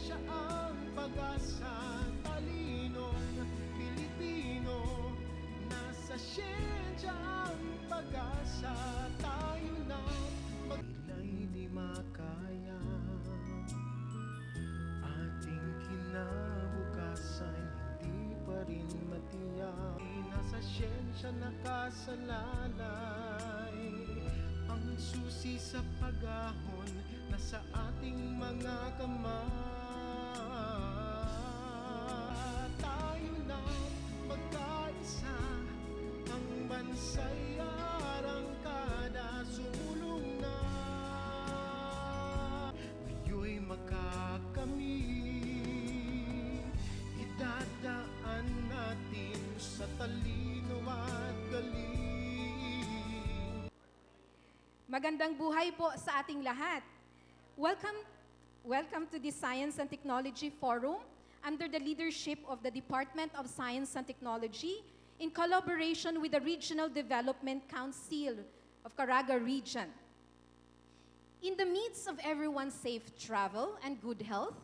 siya ang pag-asa, talinong Pilipino. Nasa siyensya ang pag-asa, tayo na magla'y di makaya. Ating kinabukasan, hindi pa rin matiyak. Nasa siyensya nakasalalay, ang susi sa pag-ahon nasa ating mga kamay. Tayo na magkaisa, ang bansa'y arangkada, sumulong na. Ngayon'y makakamit, idadaan natin sa talino at galing. Magandang buhay po sa ating lahat. Welcome to the Science and Technology Forum under the leadership of the Department of Science and Technology in collaboration with the Regional Development Council of Caraga Region. In the midst of everyone's safe travel and good health,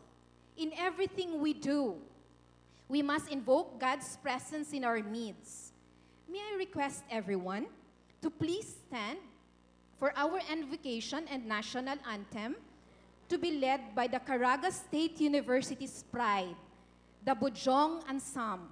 in everything we do, we must invoke God's presence in our midst. May I request everyone to please stand for our invocation and national anthem to be led by the Caraga State University's pride, the Butuan Ensemble.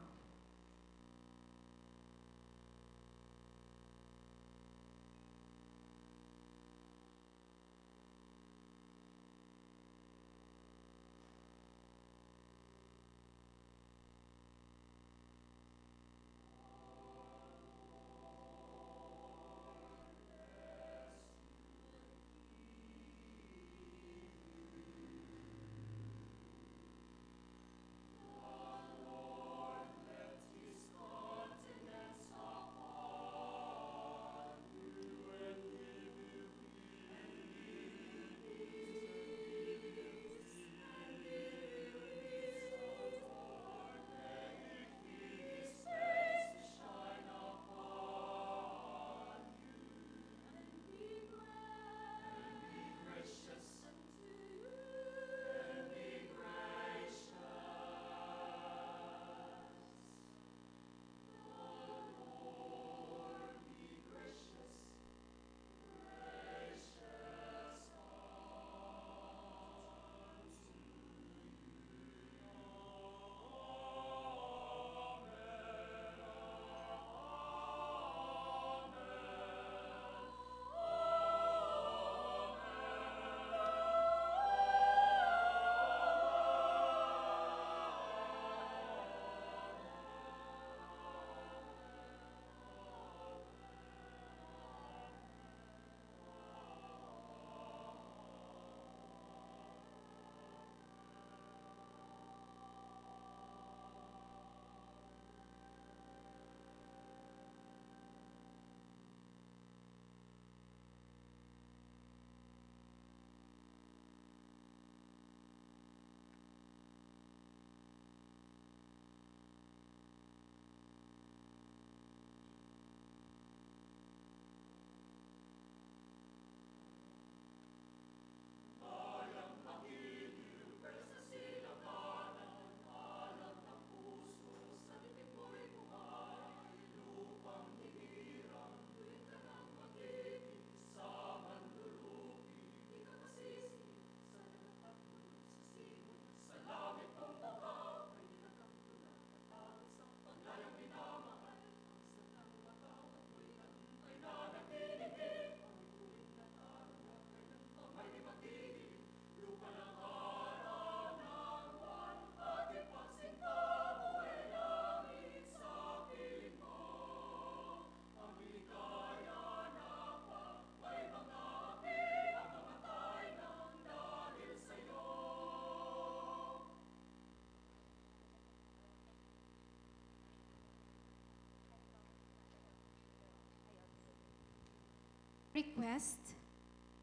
Request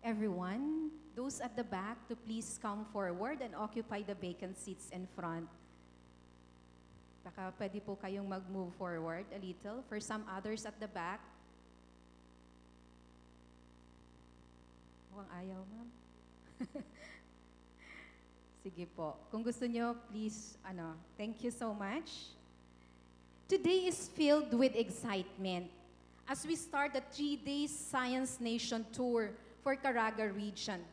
everyone, those at the back, to please come forward and occupy the vacant seats in front. Baka pwede po kayong mag-move forward a little. For some others at the back. Mukhang ayaw, ma'am. Sige po. Kung gusto nyo, please, thank you so much. Today is filled with excitement as we start the 3-day Science Nation Tour for Caraga region.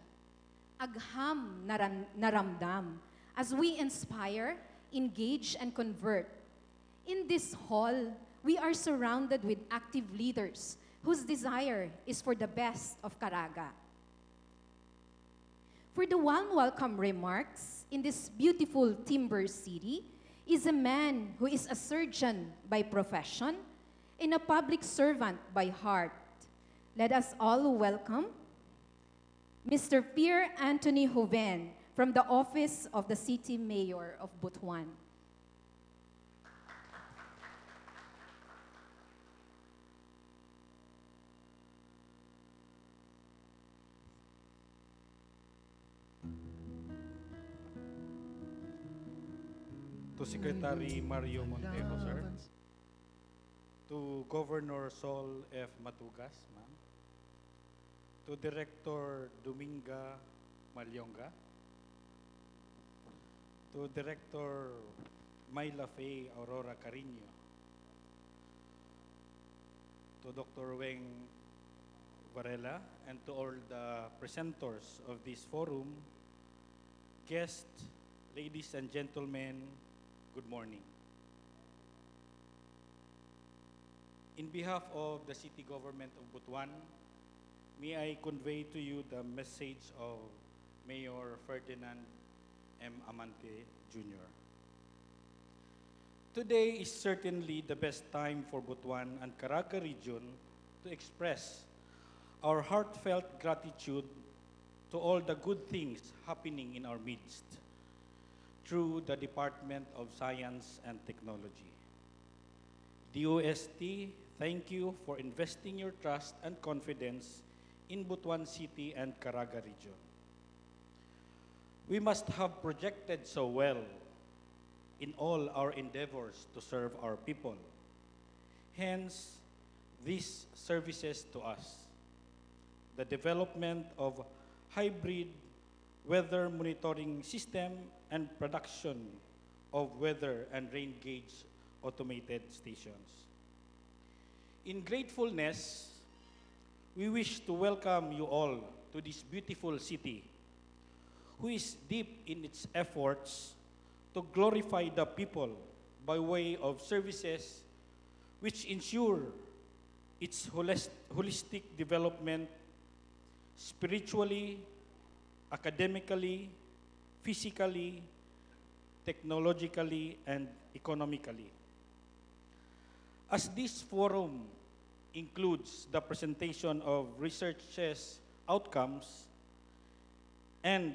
Agham naramdam as we inspire, engage, and convert. In this hall, we are surrounded with active leaders whose desire is for the best of Caraga. For the warm welcome remarks in this beautiful timber city is a man who is a surgeon by profession and a public servant by heart. Let us all welcome Mr. Pierre Anthony Hoven from the Office of the City Mayor of Butuan. To Secretary Mario Montejo, sir. To Governor Sol F. Matugas, ma'am. To Director Dominga Malyonga. To Director Myla Faye Aurora Carino. To Dr. Weng Varela, and to all the presenters of this forum, guests, ladies and gentlemen, good morning. In behalf of the City Government of Butuan, may I convey to you the message of Mayor Ferdinand M. Amante Jr. Today is certainly the best time for Butuan and Caraga region to express our heartfelt gratitude to all the good things happening in our midst through the Department of Science and Technology. DOST, thank you for investing your trust and confidence in Butuan City and Caraga region. We must have projected so well in all our endeavors to serve our people. Hence, these services to us. The development of hybrid weather monitoring system and production of weather and rain gauge automated stations. In gratefulness, we wish to welcome you all to this beautiful city, who is deep in its efforts to glorify the people by way of services which ensure its holistic development spiritually, academically, physically, technologically, and economically. As this forum includes the presentation of research's outcomes and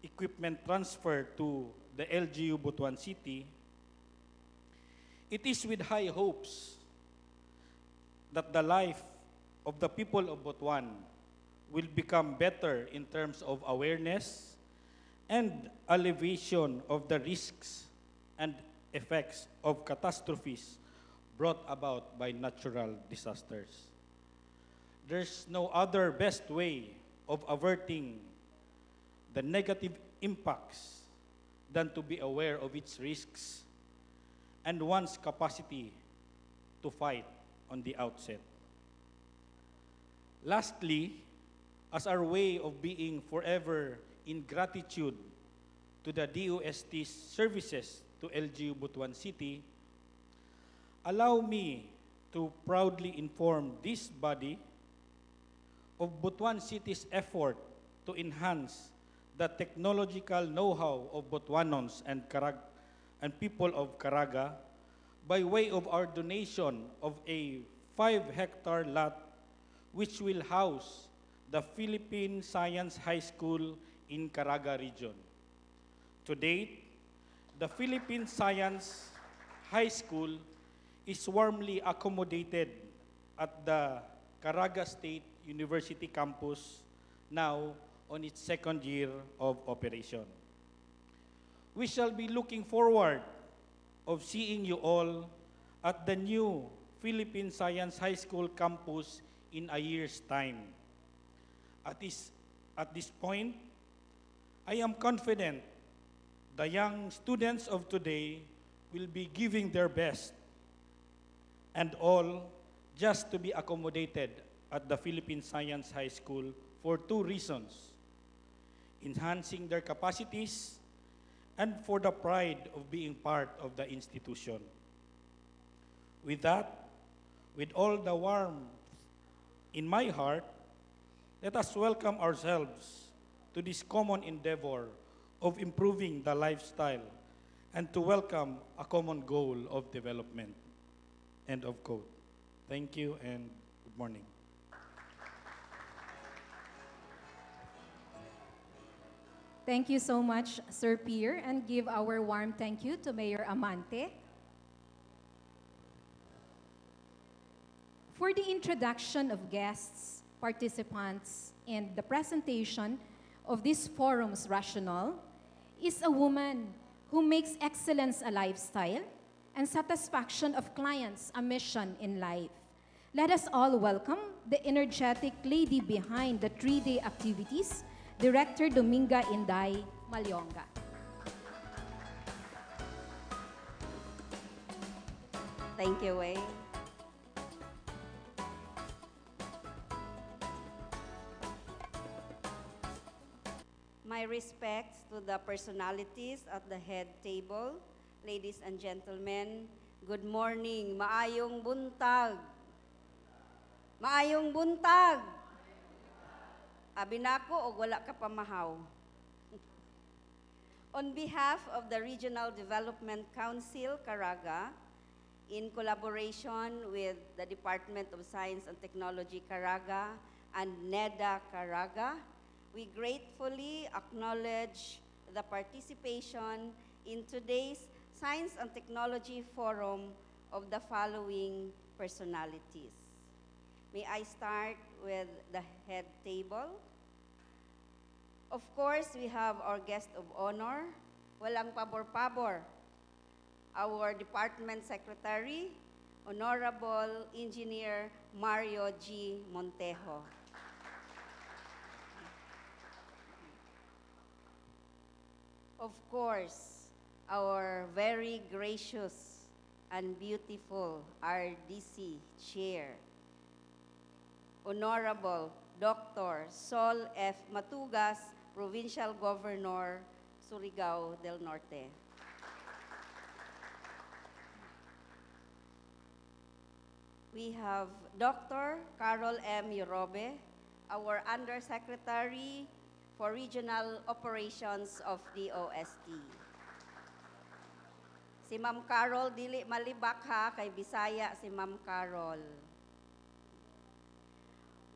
equipment transfer to the LGU Butuan City, it is with high hopes that the life of the people of Butuan will become better in terms of awareness and alleviation of the risks and effects of catastrophes brought about by natural disasters. There's no other best way of averting the negative impacts than to be aware of its risks and one's capacity to fight on the outset. Lastly, as our way of being forever in gratitude to the DOST's services to LGU Butuan City, allow me to proudly inform this body of Butuan City's effort to enhance the technological know-how of Butuanons and people of Caraga by way of our donation of a 5-hectare lot which will house the Philippine Science High School in Caraga region. To date, the Philippine Science High School is warmly accommodated at the Caraga State University campus, now on its 2nd year of operation. We shall be looking forward of seeing you all at the new Philippine Science High School campus in a year's time. At this point, I am confident The young students of today will be giving their best, and all just to be accommodated at the Philippine Science High School for two reasons: enhancing their capacities and for the pride of being part of the institution. With that, with all the warmth in my heart, let us welcome ourselves to this common endeavor of improving the lifestyle and to welcome a common goal of development. End of quote. Thank you and good morning. Thank you so much, Sir Pierre, and give our warm thank you to Mayor Amante. For the introduction of guests, participants, and the presentation of this forum's rationale is a woman who makes excellence a lifestyle and satisfaction of clients a mission in life. Let us all welcome the energetic lady behind the three-day activities, Director Dominga Inday Malyonga. Thank you, Wei. My respects to the personalities at the head table. Ladies and gentlemen, good morning. Maayong buntag. Maayong buntag. Abi nako o wala ka pamahaw. On behalf of the Regional Development Council, Caraga, in collaboration with the Department of Science and Technology, Caraga, and NEDA, Caraga, we gratefully acknowledge the participation in today's Science and Technology Forum of the following personalities. May I start with the head table? Of course, we have our guest of honor, walang pabor-pabor, our Department Secretary, Honorable Engineer Mario G. Montejo. Of course, our very gracious and beautiful RDC Chair, Honorable Dr. Sol F. Matugas, Provincial Governor, Surigao del Norte. We have Dr. Carol M. Yorobe, our Undersecretary for Regional Operations of DOST. Si Ma'am Carol, dili malibak ha, kay Bisaya si Ma'am Carol.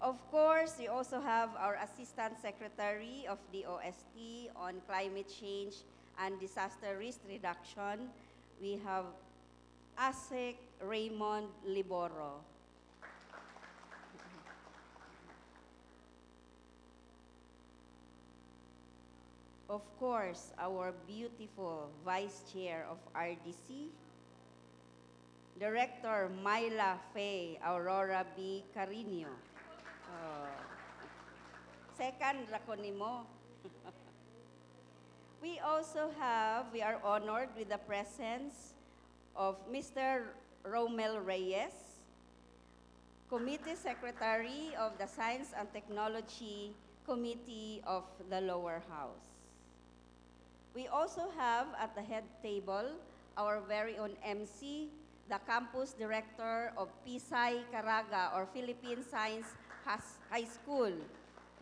Of course, we also have our Assistant Secretary of DOST on Climate Change and Disaster Risk Reduction. We have ASEC Raymond Liboro. Of course, our beautiful Vice Chair of RDC, Director Myla Faye Aurora B. Carino. Second, lakonimo. We are honored with the presence of Mr. Romel Reyes, Committee Secretary of the Science and Technology Committee of the Lower House. We also have at the head table our very own MC, the Campus Director of PSI Caraga or Philippine Science High School,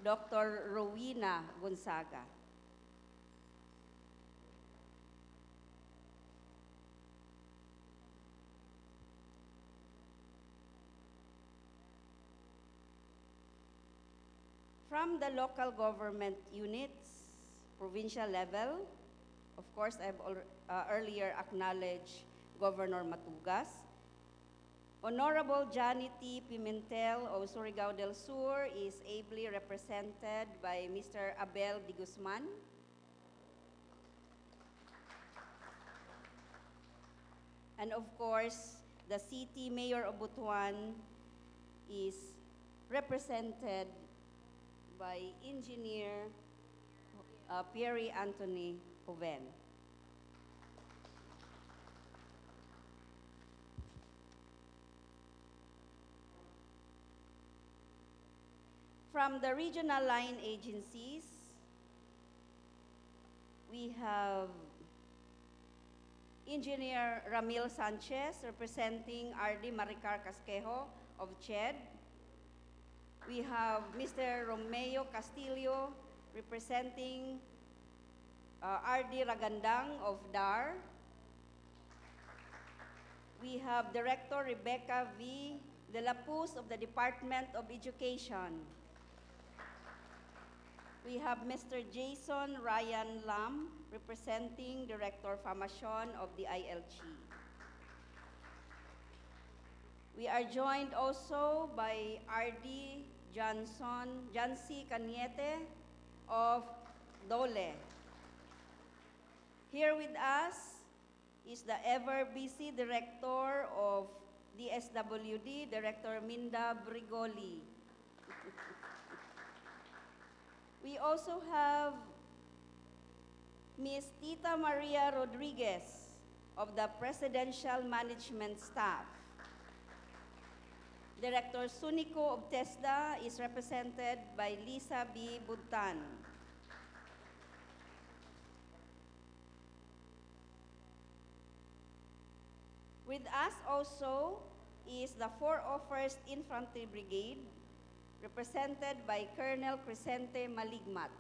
Dr. Rowena Gonzaga. From the local government units, provincial level, of course, I've earlier acknowledged Governor Matugas. Honorable Johnny T. Pimentel of Surigao del Sur is ably represented by Mr. Abel de Guzman. And of course, the city mayor of Butuan is represented by Engineer Pierre Anthony Joven. From the regional line agencies, we have Engineer Ramil Sanchez representing RD Maricar Casquejo of CHED. We have Mr. Romeo Castillo representing RD Ragandang of DAR. We have Director Rebecca V. De La Puz of the Department of Education. We have Mr. Jason Ryan Lam representing Director Famation of the ILG. We are joined also by RD Jancy Cañete of DOLE. Here with us is the ever-busy Director of DSWD, Director Minda Brigoli. We also have Ms. Tita Maria Rodriguez of the Presidential Management Staff. Director Sunico of TESDA is represented by Lisa B. Butuan. With us also is the 401st Infantry Brigade, represented by Colonel Crescente Maligmat.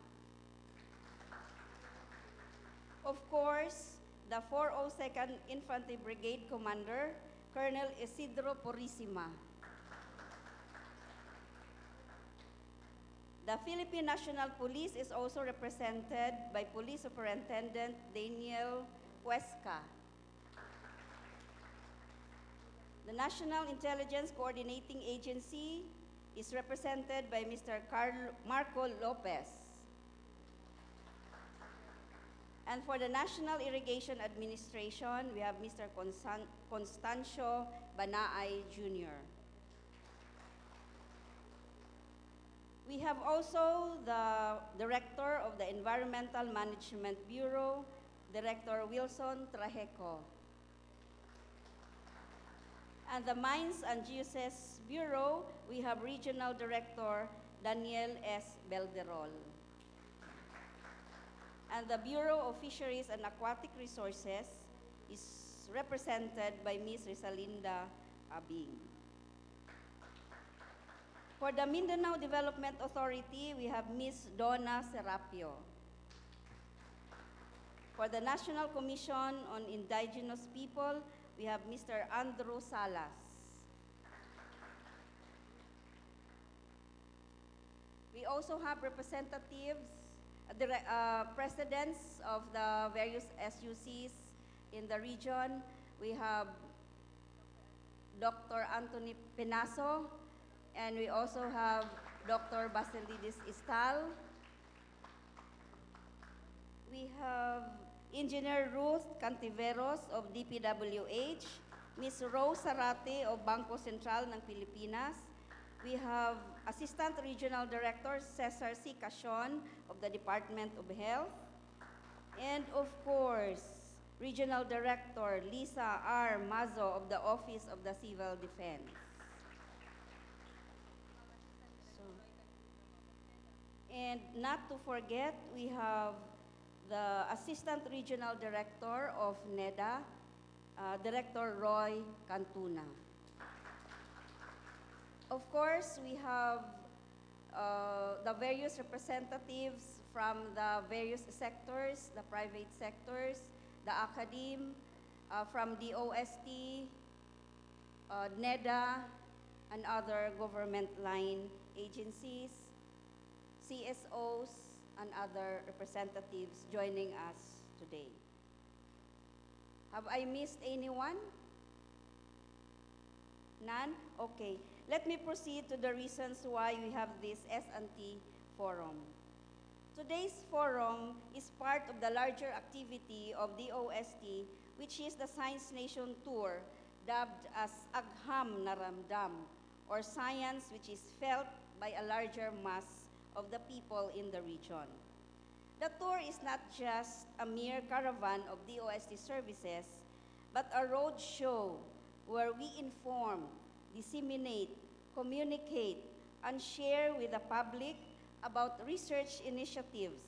Of course, the 402nd Infantry Brigade Commander, Colonel Isidro Porissima. The Philippine National Police is also represented by Police Superintendent Daniel Huesca. The National Intelligence Coordinating Agency is represented by Mr. Marco Lopez. And for the National Irrigation Administration, we have Mr. Constancio Banaay Jr. We have also the Director of the Environmental Management Bureau, Director Wilson Trajeco. And the Mines and Geoscience Bureau, we have Regional Director Daniel S. Belderol. And the Bureau of Fisheries and Aquatic Resources is represented by Ms. Risalinda Abing. For the Mindanao Development Authority, we have Ms. Donna Serapio. For the National Commission on Indigenous People, we have Mr. Andrew Salas. We also have representatives, presidents of the various SUCs in the region. We have Dr. Anthony Penaso, and we also have Dr. Basilidis Istal. We have Engineer Ruth Cantiveros of DPWH, Ms. Rose Sarate of Bangko Sentral ng Pilipinas. We have Assistant Regional Director Cesar C. Casion of the Department of Health. And of course, Regional Director Lisa R. Mazo of the Office of the Civil Defense. And not to forget, we have the Assistant Regional Director of NEDA, Director Roy Cantuna. Of course, we have the various representatives from the various sectors, the private sectors, the academe, from DOST, NEDA, and other government line agencies, CSOs, and other representatives joining us today. Have I missed anyone? None? Okay. Let me proceed to the reasons why we have this S&T forum. Today's forum is part of the larger activity of DOST, which is the Science Nation Tour, dubbed as Agham na Ramdam, or science which is felt by a larger mass of the people in the region. The tour is not just a mere caravan of DOST services, but a road show where we inform, disseminate, communicate, and share with the public about research initiatives,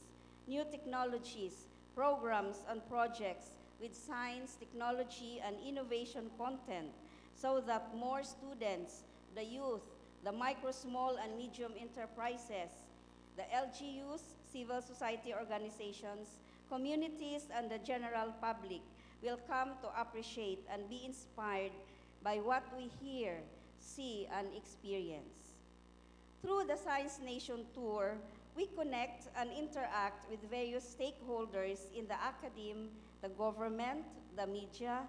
new technologies, programs, and projects with science, technology, and innovation content so that more students, the youth, the micro, small, and medium enterprises, the LGUs, civil society organizations, communities, and the general public will come to appreciate and be inspired by what we hear, see, and experience. Through the Science Nation Tour, we connect and interact with various stakeholders in the academe, the government, the media,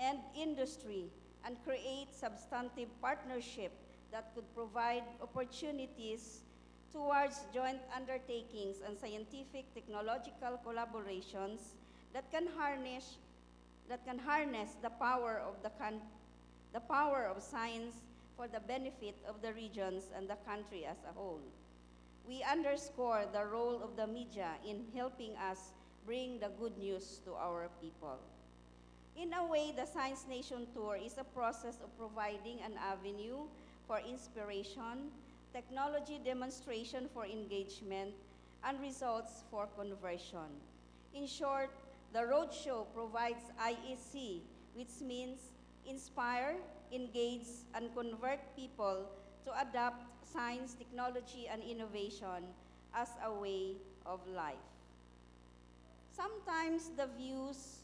and industry, and create substantive partnership that could provide opportunities towards joint undertakings and scientific technological collaborations that can harness the power of science for the benefit of the regions and the country as a whole. We underscore the role of the media in helping us bring the good news to our people. In a way, the Science Nation Tour is a process of providing an avenue for inspiration, technology demonstration for engagement, and results for conversion. In short, the roadshow provides IEC, which means inspire, engage, and convert people to adopt science, technology, and innovation as a way of life. Sometimes the views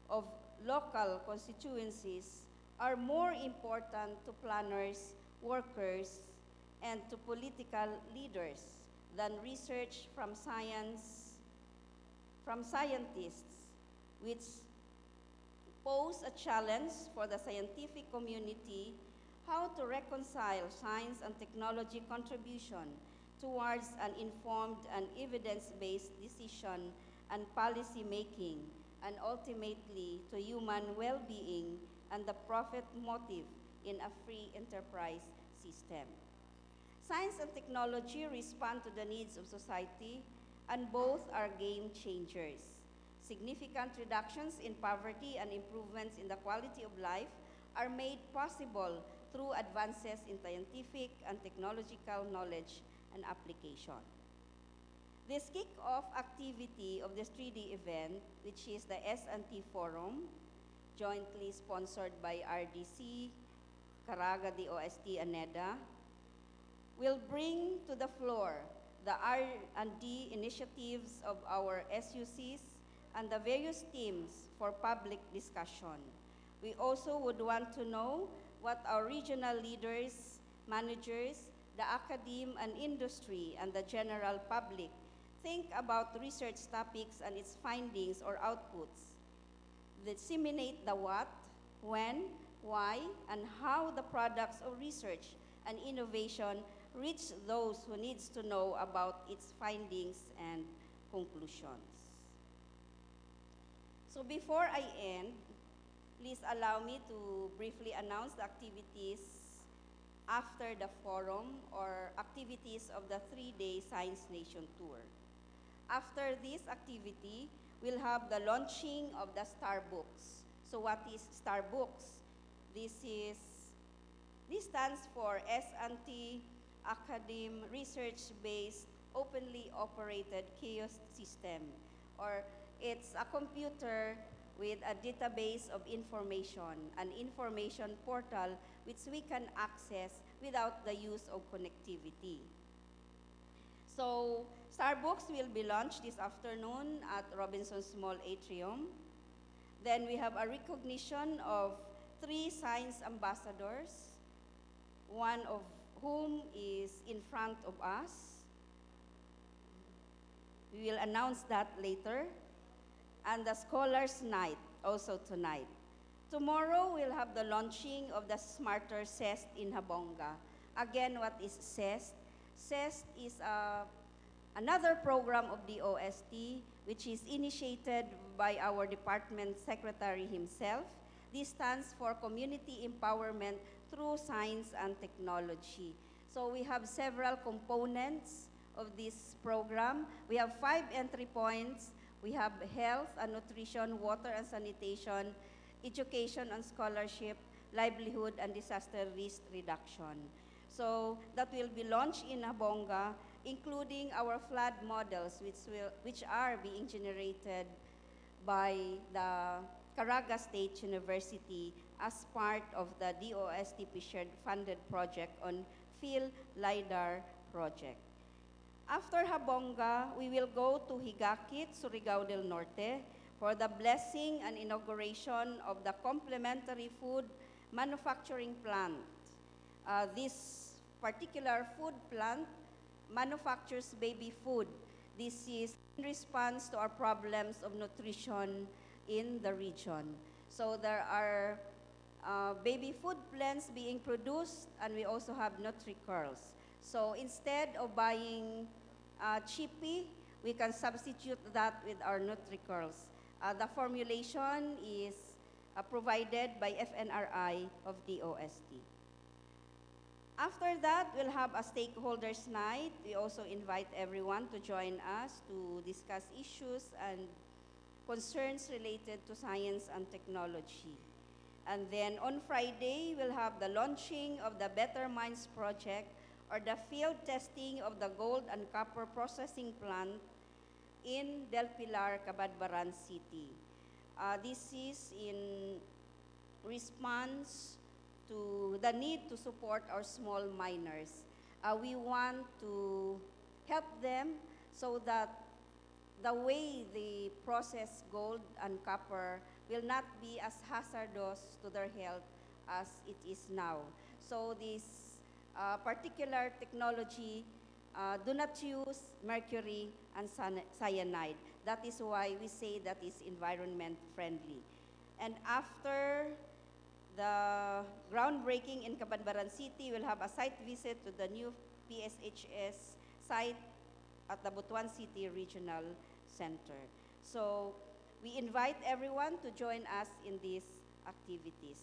of local constituencies are more important to planners, workers, and to political leaders than research from scientists, which pose a challenge for the scientific community how to reconcile science and technology contribution towards an informed and evidence-based decision and policy making, and ultimately to human well-being and the profit motive in a free enterprise system. Science and technology respond to the needs of society, and both are game changers. Significant reductions in poverty and improvements in the quality of life are made possible through advances in scientific and technological knowledge and application. This kick-off activity of this 3D event, which is the Snt Forum, jointly sponsored by RDC, Caraga, DOST, and NEDA, will bring to the floor the R&D initiatives of our SUCs and the various teams for public discussion. We also would want to know what our regional leaders, managers, the academe and industry, and the general public think about research topics and its findings or outputs. Disseminate the what, when, why, and how the products of research and innovation reach those who needs to know about its findings and conclusions. So before I end, please allow me to briefly announce the activities after the forum or activities of the 3-day Science Nation Tour. After this activity, we'll have the launching of the Starbooks. So what is Starbooks? This stands for Snt Academe Research-Based Openly Operated Kiosk System, or it's a computer with a database of information, an information portal which we can access without the use of connectivity. So Starbooks will be launched this afternoon at Robinson's Mall Atrium. Then we have a recognition of 3 science ambassadors, one of whom is in front of us. We will announce that later. And the Scholars' Night, also tonight. Tomorrow, we'll have the launching of the Smarter CEST in Habonga. Again, what is CEST? CEST is another program of the DOST, which is initiated by our department secretary himself. This stands for Community Empowerment through Science and Technology. So we have several components of this program. We have 5 entry points. We have health and nutrition, water and sanitation, education and scholarship, livelihood and disaster risk reduction. So that will be launched in Habonga, including our flood models, which are being generated by the Caraga State University as part of the DOST-STII shared funded project on Field LiDAR project. After Habonga, we will go to Higakit, Surigao del Norte for the blessing and inauguration of the complementary food manufacturing plant. This particular food plant manufactures baby food. This is in response to our problems of nutrition in the region. So there are baby food plants being produced, and we also have Nutri-Curls. So instead of buying chippy, we can substitute that with our Nutri-Curls. The formulation is provided by FNRI of DOST. After that, we'll have a stakeholders night. We also invite everyone to join us to discuss issues and concerns related to science and technology. And then on Friday, we'll have the launching of the Better Minds project, or the field testing of the gold and copper processing plant in Del Pilar, Cabadbaran City. This is in response to the need to support our small miners. We want to help them so that the way they process gold and copper will not be as hazardous to their health as it is now. So this particular technology do not use mercury and cyanide. That is why we say that is environment friendly. And after the groundbreaking in Cabadbaran City, we'll have a site visit to the new PSHS site at the Butuan CIty Regional Center. So we invite everyone to join us in these activities.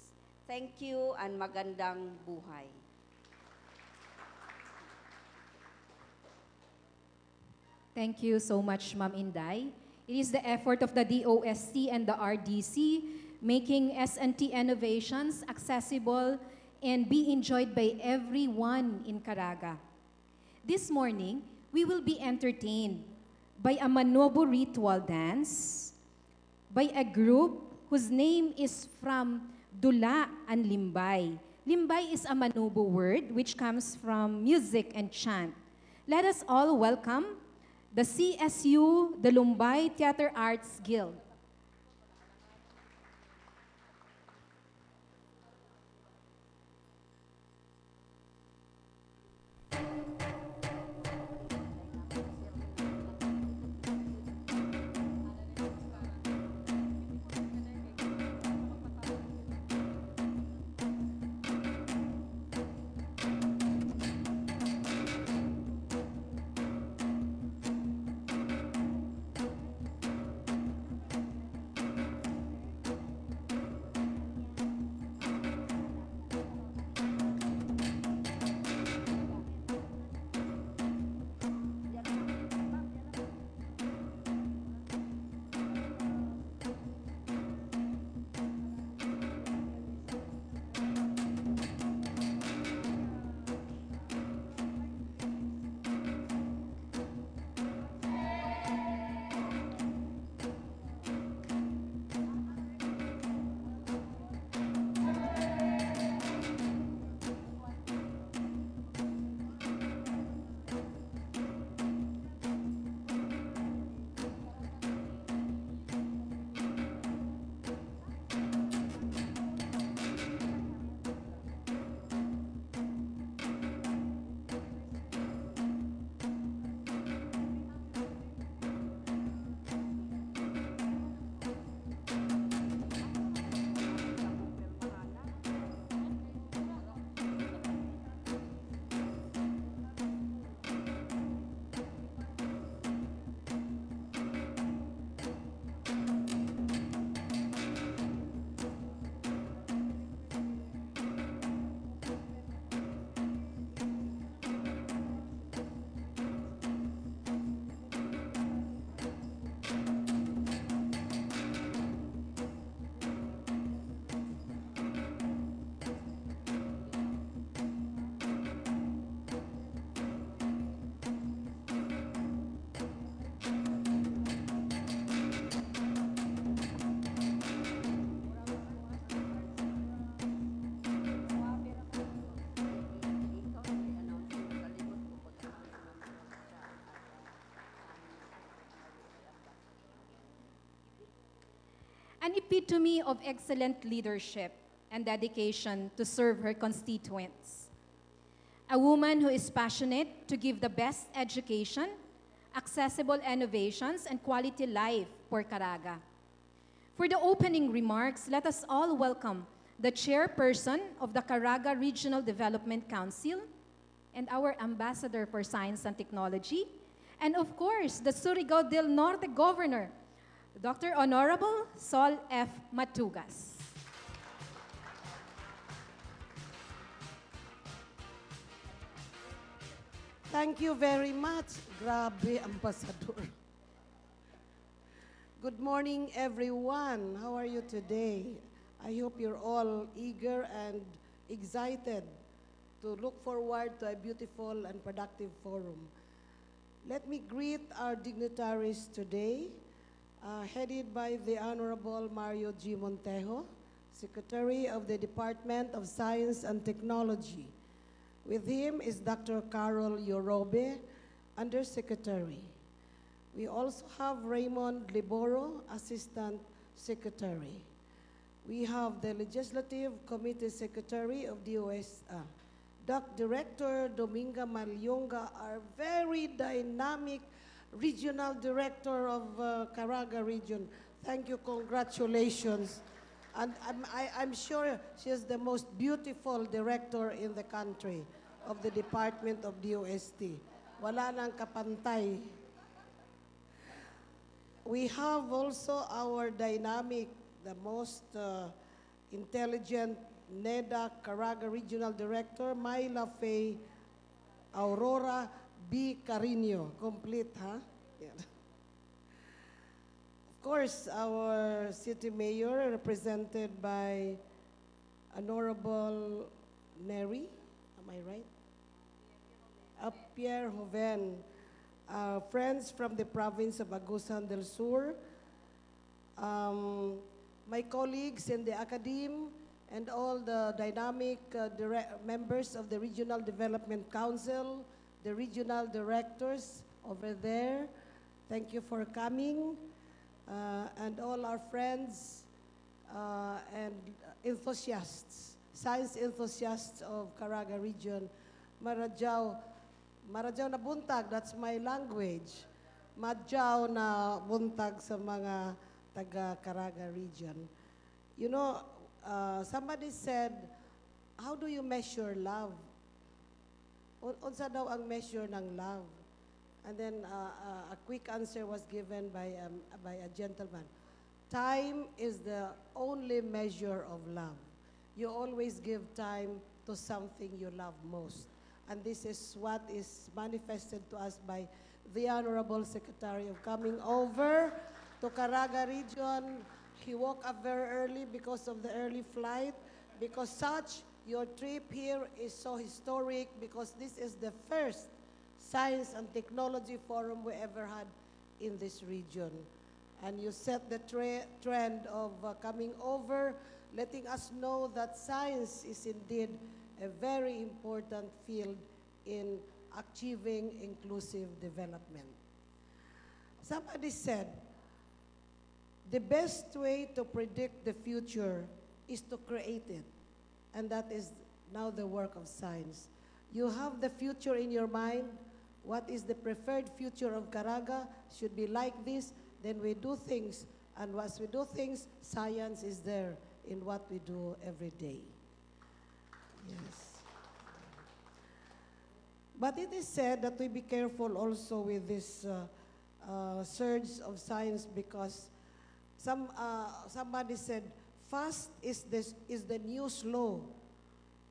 Thank you and magandang buhay. Thank you so much, Ma'am Inday. It is the effort of the DOST and the RDC making Snt innovations accessible and be enjoyed by everyone in Caraga. This morning, we will be entertained by a Manobo ritual dance by a group whose name is from Dula and Limbay. Limbay is a Manobo word which comes from music and chant. Let us all welcome the CSU, the Lumbay Theater Arts Guild. an epitome of excellent leadership and dedication to serve her constituents. A woman who is passionate to give the best education, accessible innovations, and quality life for Caraga. For the opening remarks, let us all welcome the chairperson of the Caraga Regional Development Council and our ambassador for science and technology, and of course, the Surigao del Norte Governor, Dr. Honorable Sol F. Matugas. Thank you very much. Grabe, Ambassador. Good morning, everyone. How are you today? I hope you're all eager and excited to look forward to a beautiful and productive forum. Let me greet our dignitaries today, headed by the Honorable Mario G. Montejo, Secretary of the Department of Science and Technology. With him is Dr. Carol Yorobe, Undersecretary. We also have Raymond Liboro, Assistant Secretary. We have the Legislative Committee Secretary of Director Dominga Malyonga, our very dynamic Regional Director of Caraga Region. Thank you, congratulations. And I'm sure she is the most beautiful director in the country of the Department of DOST. Wala nang kapantay. We have also our dynamic, the most intelligent NEDA Caraga Regional Director, Myla Faye Aurora B. Carino. Complete, huh? Yeah. Of course, our city mayor, represented by Honorable Neri, am I right? Pierre Hoven, friends from the province of Agusan del Sur, my colleagues in the academe, and all the dynamic members of the Regional Development Council, the regional directors over there, thank you for coming. And all our friends and enthusiasts, science enthusiasts of Caraga region. Marajaw na buntag, that's my language. Madjaw na buntag sa mga taga Caraga region. You know, somebody said, how do you measure love? Unsa daw ang measure ng love? And then a quick answer was given by a gentleman. Time is the only measure of love. You always give time to something you love most. And this is what is manifested to us by the Honorable Secretary of coming over to Caraga region. He woke up very early because of the early flight, because your trip here is so historic, because this is the first Science and Technology Forum we ever had in this region. And you set the trend of coming over, letting us know that science is indeed a very important field in achieving inclusive development. Somebody said, the best way to predict the future is to create it. And that is now the work of science. You have the future in your mind. What is the preferred future of Caraga? Should be like this. Then we do things. And as we do things, science is there in what we do every day. Yes. But it is said that we be careful also with this surge of science, because somebody said, fast is the new slow.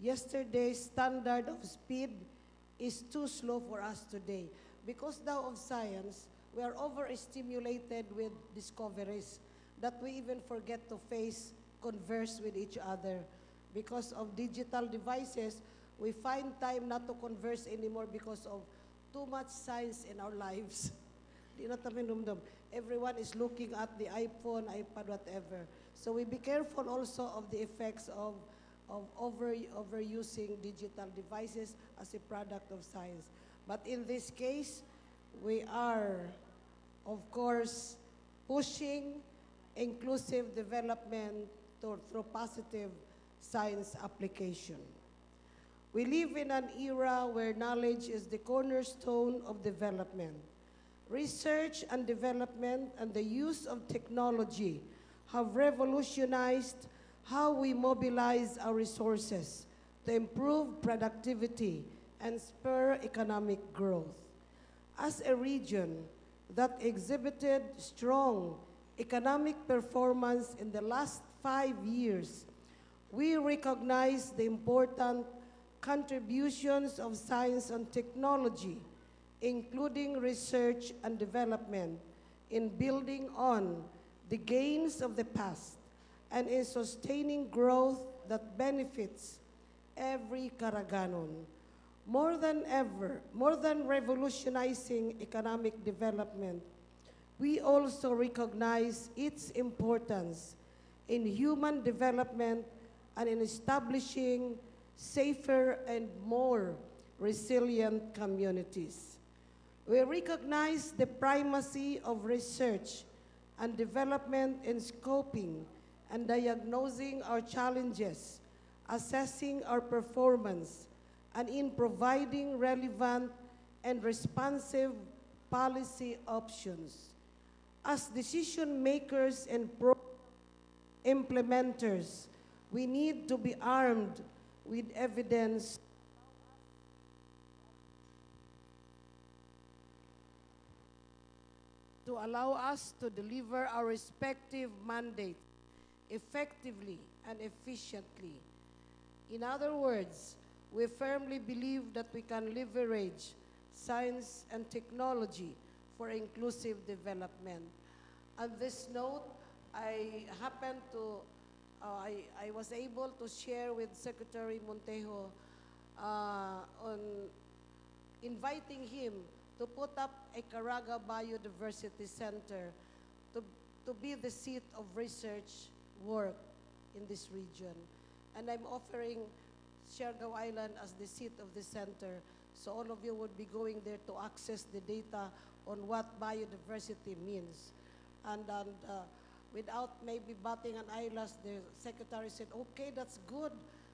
Yesterday's standard of speed is too slow for us today. Because now of science, we are overstimulated with discoveries that we even forget to converse with each other. Because of digital devices, we find time not to converse anymore because of too much science in our lives. Di na tayo minumdum. Everyone is looking at the iPhone, iPad, whatever. So we be careful also of the effects of overusing digital devices as a product of science. But in this case, we are, of course, pushing inclusive development through positive science application. We live in an era where knowledge is the cornerstone of development. Research and development and the use of technology have revolutionized how we mobilize our resources to improve productivity and spur economic growth. As a region that exhibited strong economic performance in the last 5 years, we recognize the important contributions of science and technology, including research and development, in building on the gains of the past and in sustaining growth that benefits every Caraganon. More than ever, more than revolutionizing economic development, we also recognize its importance in human development and in establishing safer and more resilient communities. We recognize the primacy of research and development in scoping and diagnosing our challenges, assessing our performance, and in providing relevant and responsive policy options. As decision makers and implementers, we need to be armed with evidence to allow us to deliver our respective mandates effectively and efficiently. In other words, we firmly believe that we can leverage science and technology for inclusive development. On this note, I was able to share with Secretary Montejo on inviting him to put up a Caraga Biodiversity Center to be the seat of research work in this region. And I'm offering Siargao Island as the seat of the center, so all of you would be going there to access the data on what biodiversity means. And without maybe batting an eyelash, the secretary said, okay, that's good.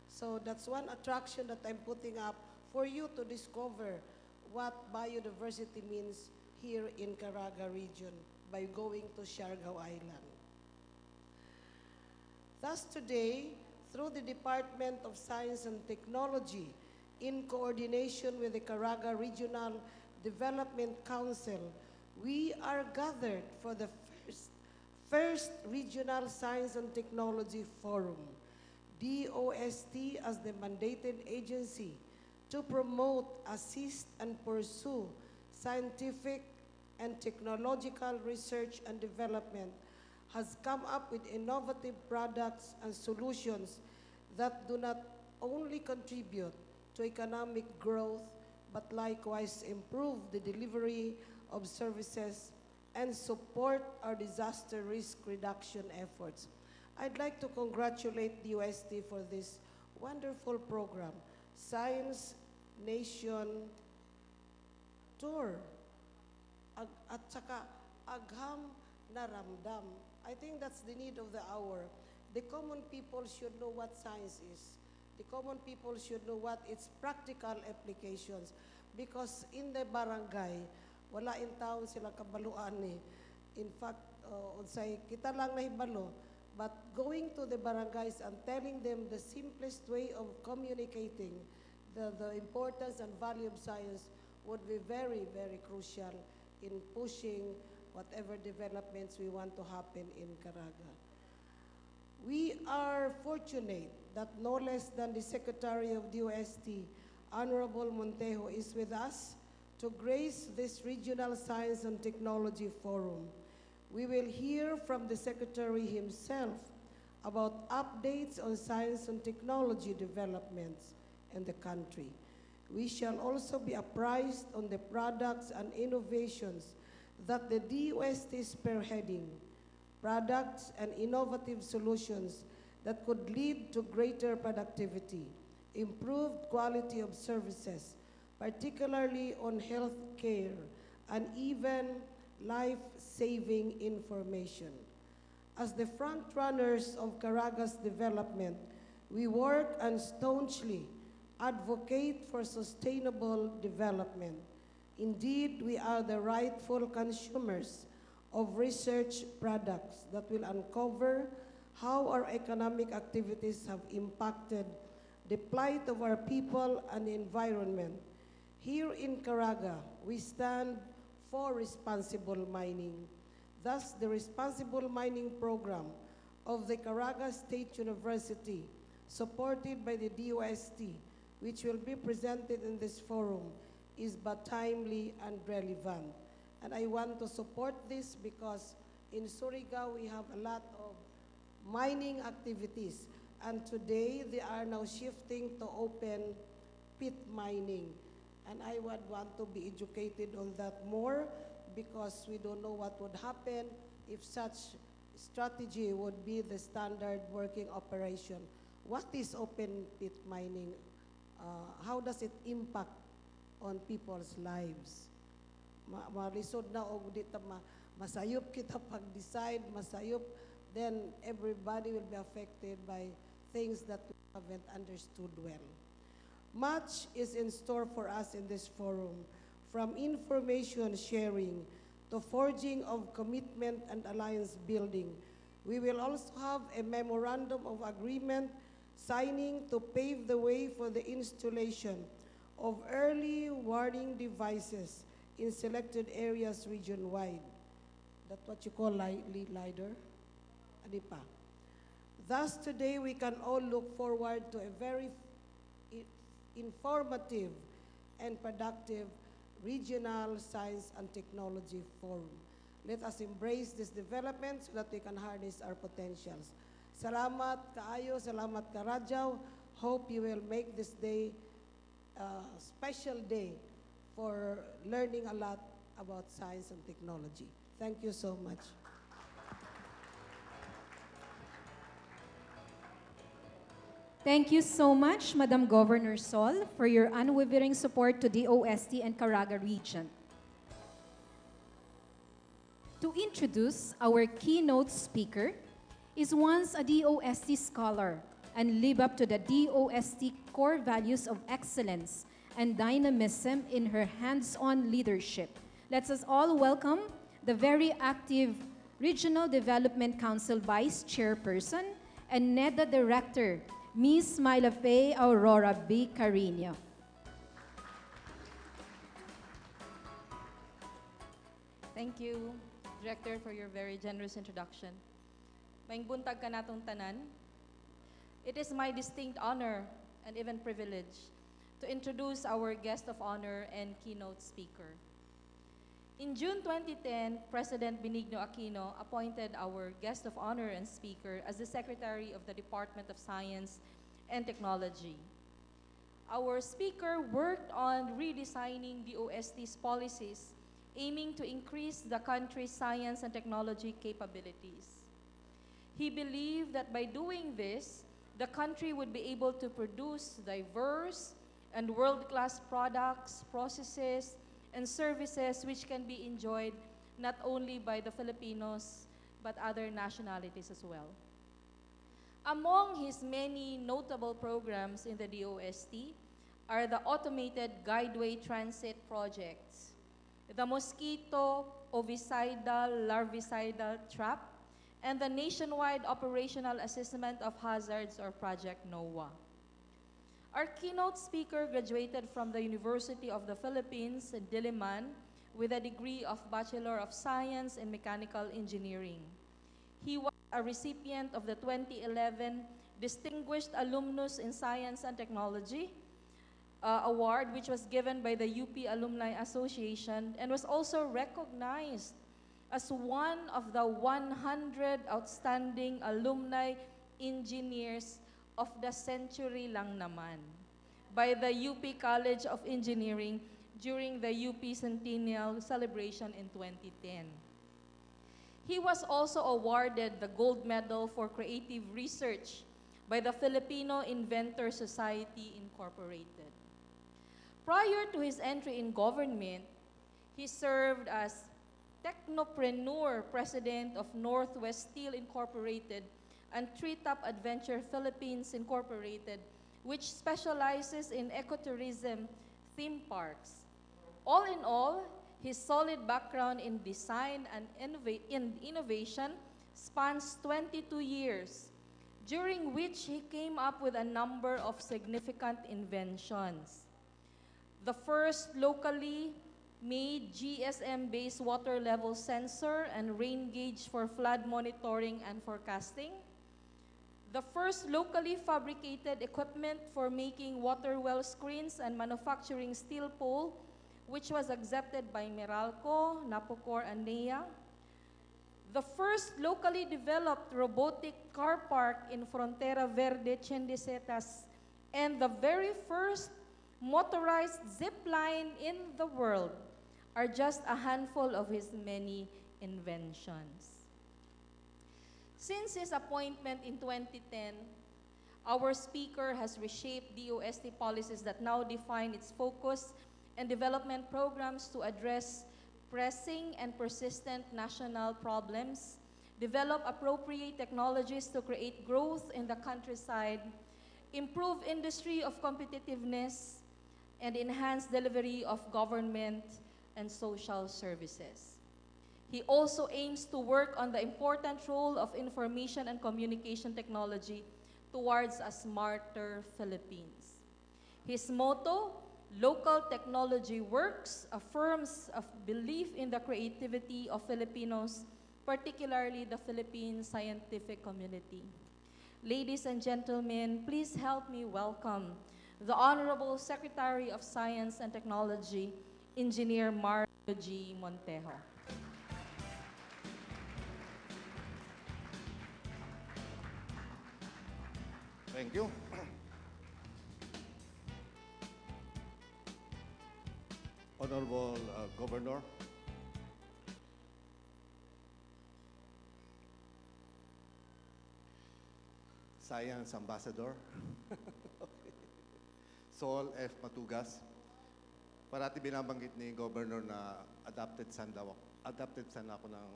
So that's one attraction that I'm putting up for you to discover what biodiversity means here in Caraga region by going to Siargao Island. Thus today, through the Department of Science and Technology, in coordination with the Caraga Regional Development Council, we are gathered for the first Regional Science and Technology Forum, DOST as the mandated agency to promote, assist, and pursue scientific and technological research and development, has come up with innovative products and solutions that do not only contribute to economic growth, but likewise improve the delivery of services and support our disaster risk reduction efforts. I'd like to congratulate the DOST for this wonderful program, Science Nation Tour. At saka, agham na ramdam. I think that's the need of the hour. The common people should know what science is. The common people should know what its practical applications. Because in the barangay, wala in taon sila kabaluan ni. In fact, unsay kita lang nahibalo, but going to the barangays and telling them the simplest way of communicating the importance and value of science would be very, very crucial in pushing whatever developments we want to happen in Caraga. We are fortunate that no less than the Secretary of DOST, Honorable Montejo, is with us to grace this Regional Science and Technology Forum. We will hear from the Secretary himself about updates on science and technology developments in the country. We shall also be apprised on the products and innovations that the DOST is spearheading, products and innovative solutions that could lead to greater productivity, improved quality of services, particularly on health care, and even life-saving information. As the front runners of Caraga's development, we work and staunchly advocate for sustainable development. Indeed, we are the rightful consumers of research products that will uncover how our economic activities have impacted the plight of our people and the environment. Here in Caraga, we stand for responsible mining. Thus, the responsible mining program of the Caraga State University, supported by the DOST, which will be presented in this forum, is but timely and relevant. And I want to support this because in Surigao, we have a lot of mining activities. And today, they are now shifting to open pit mining. And I would want to be educated on that more because we don't know what would happen if such strategy would be the standard working operation. What is open pit mining? How does it impact on people's lives? Malisod na og dito masayop kita pag-decide, masayop, then everybody will be affected by things that we haven't understood well. Much is in store for us in this forum, from information sharing to forging of commitment and alliance building. We will also have a memorandum of agreement signing to pave the way for the installation of early warning devices in selected areas region-wide. That's what you call LiDAR? Ano pa? Thus, today, we can all look forward to a very informative and productive Regional Science and Technology Forum. Let us embrace this development so that we can harness our potentials. Salamat kaayo, salamat karadyaw. Hope you will make this day a special day for learning a lot about science and technology. Thank you so much. Thank you so much, Madam Governor Sol, for your unwavering support to DOST and Caraga region. To introduce our keynote speaker is once a DOST scholar and live up to the DOST core values of excellence and dynamism in her hands-on leadership. Let us all welcome the very active Regional Development Council Vice Chairperson and NEDA Director, Ms. Mylafe Aurora B. Carino. Thank you, Director, for your very generous introduction. Maing buntag ka natong tanan. It is my distinct honor and even privilege to introduce our guest of honor and keynote speaker. In June 2010, President Benigno Aquino appointed our guest of honor and speaker as the Secretary of the Department of Science and Technology. Our speaker worked on redesigning the DOST's policies, aiming to increase the country's science and technology capabilities. He believed that by doing this, the country would be able to produce diverse and world-class products, processes, and services which can be enjoyed not only by the Filipinos, but other nationalities as well. Among his many notable programs in the DOST are the automated guideway transit projects, the mosquito ovicidal larvicidal trap, and the nationwide operational assessment of hazards or Project NOAA. Our keynote speaker graduated from the University of the Philippines, Diliman, with a degree of Bachelor of Science in Mechanical Engineering. He was a recipient of the 2011 Distinguished Alumnus in Science and Technology Award, which was given by the UP Alumni Association, and was also recognized as one of the 100 outstanding alumni engineers of the century lang naman by the UP College of Engineering during the UP Centennial celebration in 2010. He was also awarded the Gold Medal for Creative Research by the Filipino Inventor Society Incorporated. Prior to his entry in government, he served as technopreneur president of Northwest Steel Incorporated and Treetop Adventure Philippines Incorporated, which specializes in ecotourism theme parks. All in all, his solid background in design and innovation spans 22 years, during which he came up with a number of significant inventions. The first locally made GSM-based water level sensor and rain gauge for flood monitoring and forecasting. The first locally fabricated equipment for making water well screens and manufacturing steel pole, which was accepted by Meralco, Napocor, and NEA. The first locally developed robotic car park in Frontera Verde, Chindisetas, and the very first motorized zip line in the world are just a handful of his many inventions. Since his appointment in 2010, our speaker has reshaped DOST policies that now define its focus and development programs to address pressing and persistent national problems, develop appropriate technologies to create growth in the countryside, improve industry of competitiveness, and enhance delivery of government and social services. He also aims to work on the important role of information and communication technology towards a smarter Philippines. His motto, "Local technology works," affirms a belief in the creativity of Filipinos, particularly the Philippine scientific community. Ladies and gentlemen, please help me welcome the Honorable Secretary of Science and Technology, Engineer Mario G. Montejo. Thank you. Honorable Governor, Science Ambassador, Sol F. Matugas, parati binabanggit ni Governor na adopted son ako ng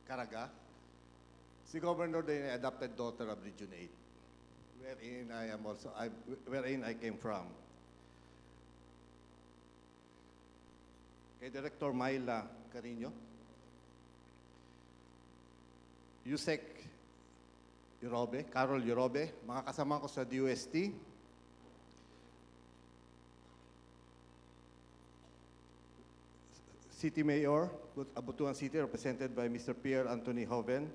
Caraga. Si Governor din ay adopted daughter of Region 8, wherein I came from. Kay Director Myla Carino, Yusek Yurobe, Carol Yurobe, mga kasama ko sa DOST, City Mayor, Butuan CIty, represented by Mr. Pierre Anthony Hoven,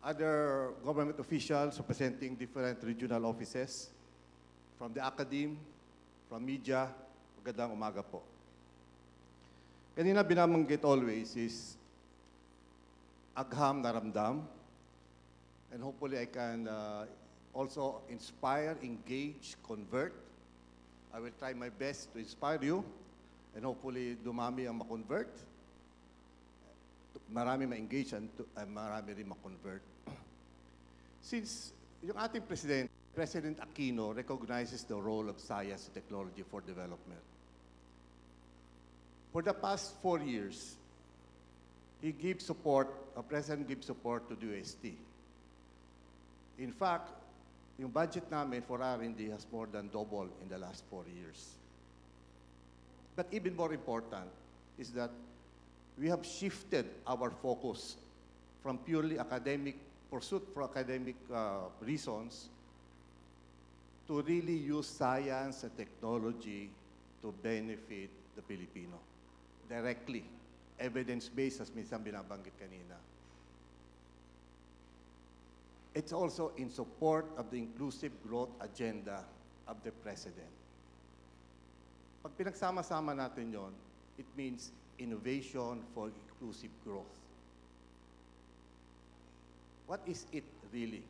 other government officials representing different regional offices, from the academe, from media. Magandang umaga po. Kanina binabanggit always is agham na ramdam, and hopefully I can also inspire, engage, convert. I will try my best to inspire you, and hopefully dumami ang ma-convert, marami ma-engage, and marami rin ma-convert. Since yung ating President Aquino recognizes the role of science and technology for development. For the past 4 years, President gives support to DOST. In fact, yung budget namin for R&D has more than doubled in the last 4 years. But even more important is that we have shifted our focus from purely academic pursuit for academic reasons to really use science and technology to benefit the Filipino directly, evidence-based, as minsan binabanggit kanina. It's also in support of the inclusive growth agenda of the President. Pag pinagsama-sama natin yon, it means innovation for inclusive growth. What is it really?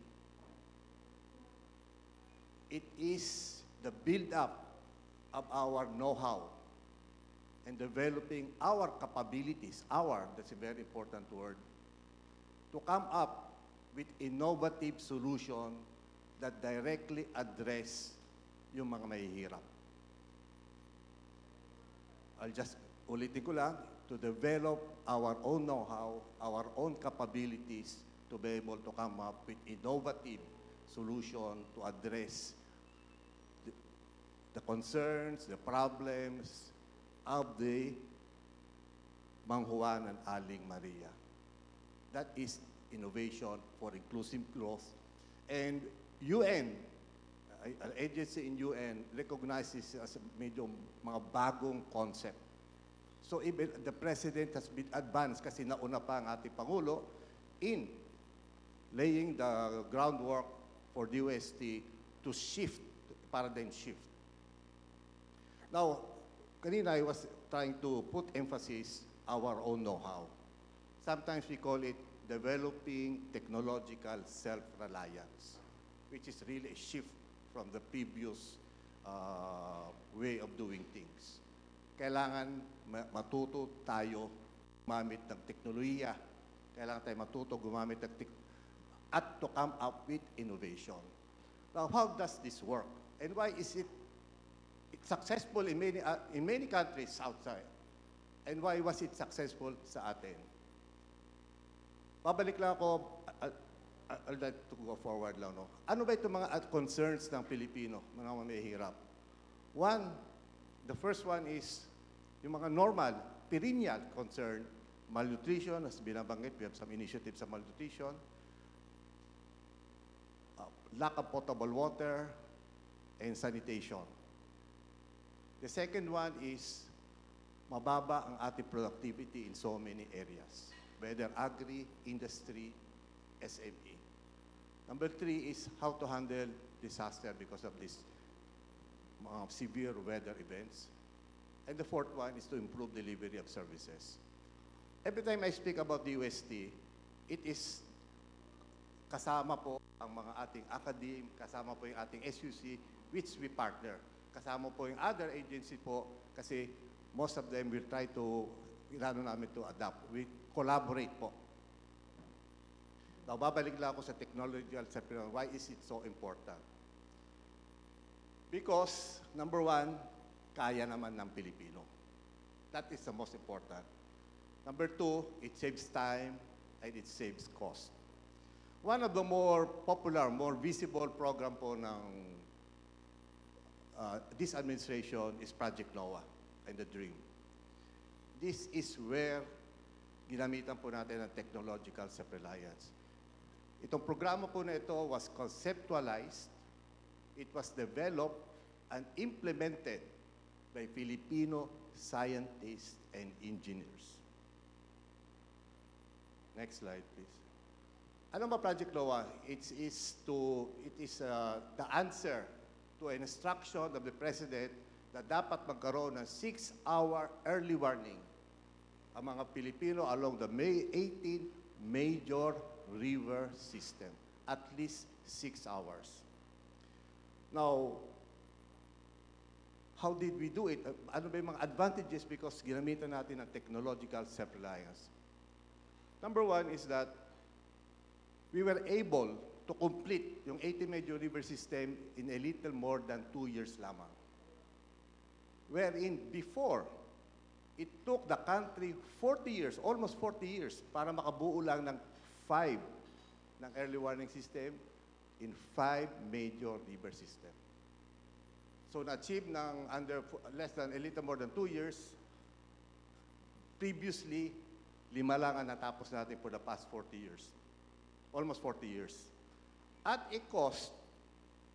It is the build-up of our know-how and developing our capabilities, that's a very important word, to come up with innovative solution that directly address yung mga mahihirap. I'll just ulitin ko lang, to develop our own know-how, our own capabilities to be able to come up with innovative solution to address the concerns, the problems of the Mang Juan and Aling Maria. That is innovation for inclusive growth. And UN, an agency in UN, recognizes as medyo mga bagong concept. So even the President has been advanced kasi nauna pa ang ating Pangulo in laying the groundwork for DOST to shift, paradigm shift. Now, kanina I was trying to put emphasis our own know-how. Sometimes we call it developing technological self-reliance, which is really a shift from the previous way of doing things. Kailangan matuto tayo gumamit ng teknolohiya. Kailangan tayo matuto gumamit ng at to come up with innovation. Now, how does this work? And why is it successful in many countries outside? And why was it successful sa atin? Babalik lang ako, I'd like to go forward lang. No? Ano ba itong mga concerns ng Pilipino, mga mamihirap? One, the first one is yung mga normal, perennial concern, malnutrition, as binabanggit, we have some initiatives sa malnutrition, lack of potable water, and sanitation. The second one is mababa ang ating productivity in so many areas, whether agri, industry, SME. Number three is how to handle disaster because of these severe weather events. And the fourth one is to improve delivery of services. Every time I speak about DOST, it is kasama po ang mga ating academe, kasama po yung ating SUC, which we partner. Kasama po yung other agency po kasi most of them will try to, ilano namin to adapt. We collaborate po. Now, babalik lang ako sa technological supplement. Why is it so important? Because, number one, kaya naman ng Pilipino. That is the most important. Number two, it saves time and it saves cost. One of the more popular, more visible program po ng this administration is Project NOAA and the DREAM. This is where ginamitan po natin ang technological self-reliance. Itong programa po na ito was conceptualized, it was developed and implemented by Filipino scientists and engineers. Next slide, please. Ano ba Project NOAA? It is the answer to an instruction of the President na dapat magkaroon ng 6-hour early warning ang mga Pilipino along the 18 major river system, at least 6 hours. Now, how did we do it? Ano ba yung mga advantages because ginamitan natin ang technological self-reliance? Number one is that we were able to complete yung 80 major river system in a little more than 2 years lamang. Wherein before, it took the country 40 years, almost 40 years, para makabuo lang ng 5 ng early warning system in 5 major river system. So na-achieve ng under less than a little more than 2 years. Previously, 5 lang ang natapos natin for the past 40 years. Almost 40 years. At a cost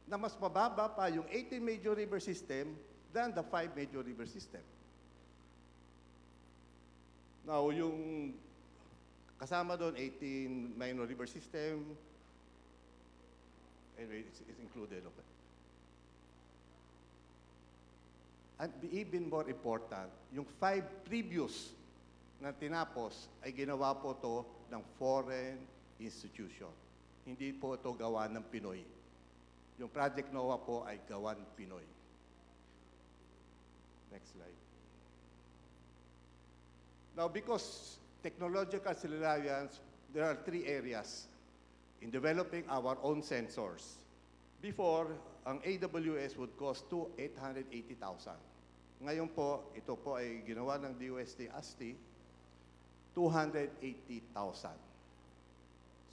na mas mababa pa yung 18 major river system than the 5 major river system. Now, yung kasama doon, 18 minor river system, anyway, it's included. Okay. And even more important, yung 5 previous na tinapos ay ginawa po to ng foreign institution. Hindi po ito gawa ng Pinoy. Yung Project NOAA po ay gawan Pinoy. Next slide. Now, because technological self-reliance, there are 3 areas in developing our own sensors. Before, ang AWS would cost $880,000. Ngayon po, ito po ay ginawa ng DOST-STII, 280,000.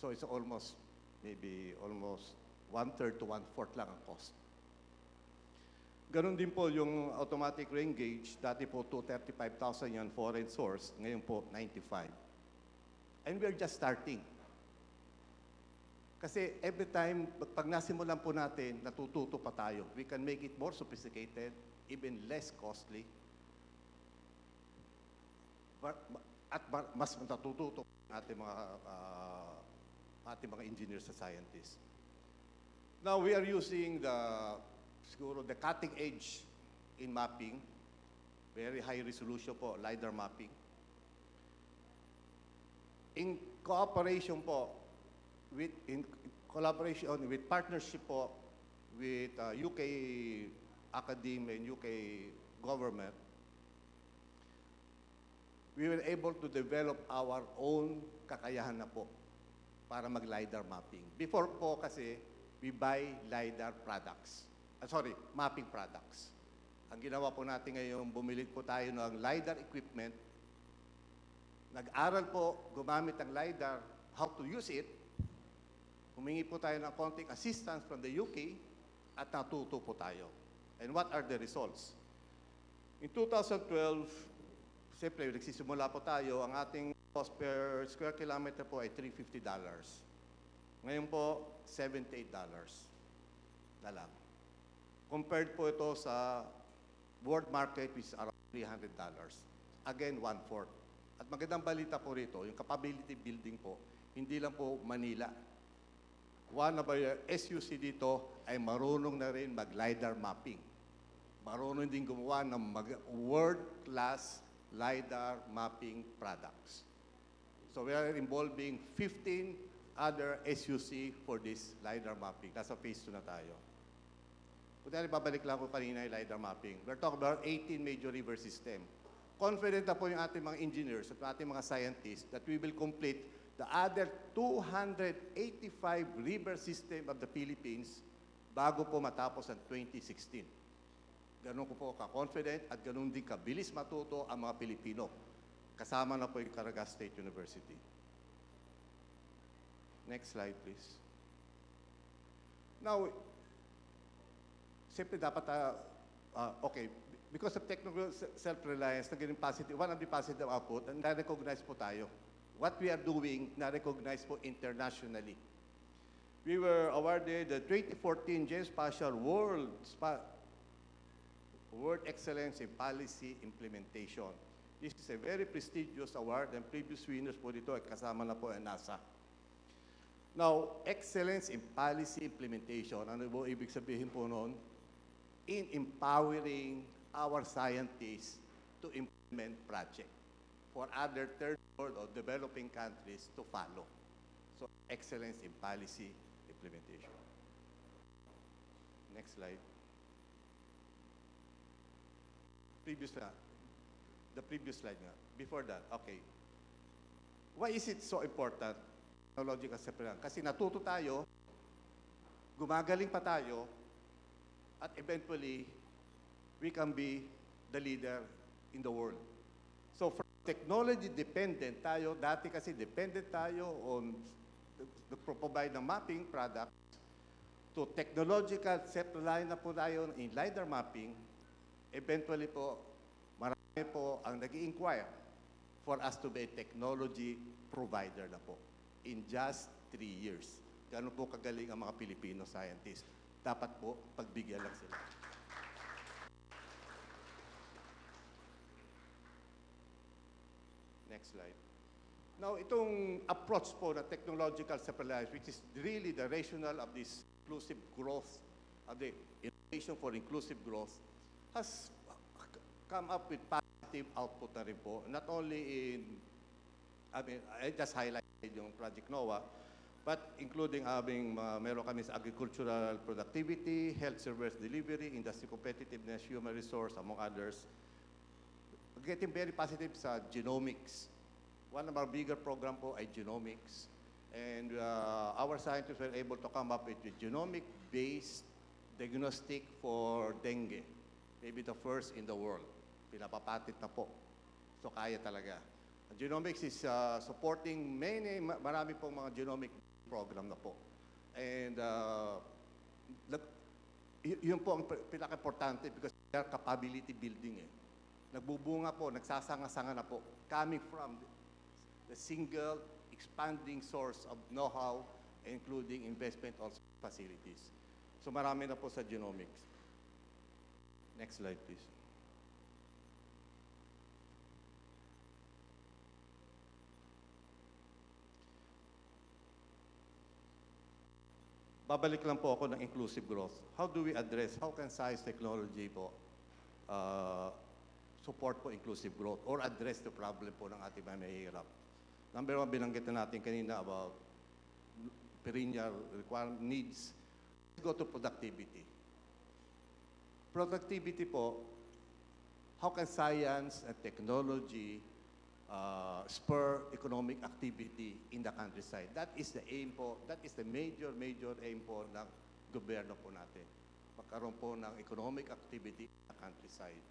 So it's almost, maybe almost one-third to one-fourth lang ang cost. Ganon din po yung automatic rain gauge. Dati po 235,000 yan, foreign source. Ngayon po 95. And we're just starting. Kasi every time, pag nasimulan po natin, natututo pa tayo. We can make it more sophisticated, even less costly. At mas natututo ating mga engineers and scientists. Now, we are using siguro the cutting edge in mapping, very high resolution po, LiDAR mapping. In collaboration with partnership po with UK academia and UK government, we were able to develop our own kakayahan na po para mag-LiDAR mapping. Before po kasi, we buy LiDAR products. Mapping products. Ang ginawa po natin ngayon, bumili po tayo ng LiDAR equipment. Nag-aral po, gumamit ng LiDAR, how to use it. Humingi po tayo ng konting assistance from the UK at natuto po tayo. And what are the results? In 2012, siyempre, nagsisimula po tayo, ang ating cost per square kilometer po ay $350. Ngayon po, $78 na lang. Compared po ito sa world market, which is around $300. Again, one-fourth. At magandang balita po rito, yung capability building po, hindi lang po Manila. One of our SUC dito ay marunong na rin mag-LiDAR mapping. Marunong din gumawa ng world-class LiDAR mapping products. So we are involving 15 other SUC for this LiDAR mapping. Nasa phase 2 na tayo. Kung babalik lang ko kanina yung LiDAR mapping. We're talking about 18 major river system. Confident na po yung ating mga engineers at ating mga scientists that we will complete the other 285 river system of the Philippines bago po matapos ang 2016. Ganun ko po ka-confident at ganun din kabilis matuto ang mga Pilipino. Kasama na po yung Caraga State University. Next slide, please. Now, siyempre dapat, because of technical self-reliance, naging positive, one of the positive output, and na-recognize po tayo. What we are doing, na-recognize po internationally. We were awarded the 2014 Geospatial World Excellence in Policy Implementation. This is a very prestigious award, and previous winners po dito ay kasama na po ang NASA. Now, excellence in policy implementation, ano po ibig sabihin po noon? In empowering our scientists to implement project for other third world or developing countries to follow. So, excellence in policy implementation. Next slide. The previous slide nga. Before that, okay. Why is it so important? Technological separation. Kasi natuto tayo, gumagaling pa tayo, at eventually, we can be the leader in the world. So, from technology-dependent tayo, dati kasi dependent tayo on the provide ng mapping products, to technological self-reliant na po tayo in LiDAR mapping, eventually po, marami po ang nag-i-inquire for us to be a technology provider na po in just 3 years. Gano'n po kagaling ang mga Filipino scientists. Dapat po, pagbigyan lang sila. Next slide. Now, itong approach po na technological self-reliance, which is really the rationale of this inclusive growth, of the innovation for inclusive growth, has come up with positive output na rin po. Not only in, I just highlighted yung Project NOAA, but including meron kami sa agricultural productivity, health service delivery, industry competitiveness, human resource, among others. Getting very positive sa genomics. One of our bigger program po ay genomics. And our scientists were able to come up with a genomic-based diagnostic for dengue. Maybe the first in the world. pinapapatit na po. So kaya talaga. Genomics is supporting marami pong mga genomic program na po. And yun po ang pinaka-importante because they are capability building eh. Nagbubunga po, nagsasanga-sanga na po, coming from the single expanding source of know-how, including investment also facilities. So marami na po sa genomics. Next slide, please. Babalik lang po ako ng inclusive growth. How do we address, how can science technology po support po inclusive growth or address the problem po ng ating mga mahihirap? Number one, binanggit na natin kanina about perennial requirement needs. Let's go to productivity. Productivity po, how can science and technology spur economic activity in the countryside? That is the aim po, that is the major aim po ng gobyerno po natin. Magkaroon po ng economic activity in the countryside.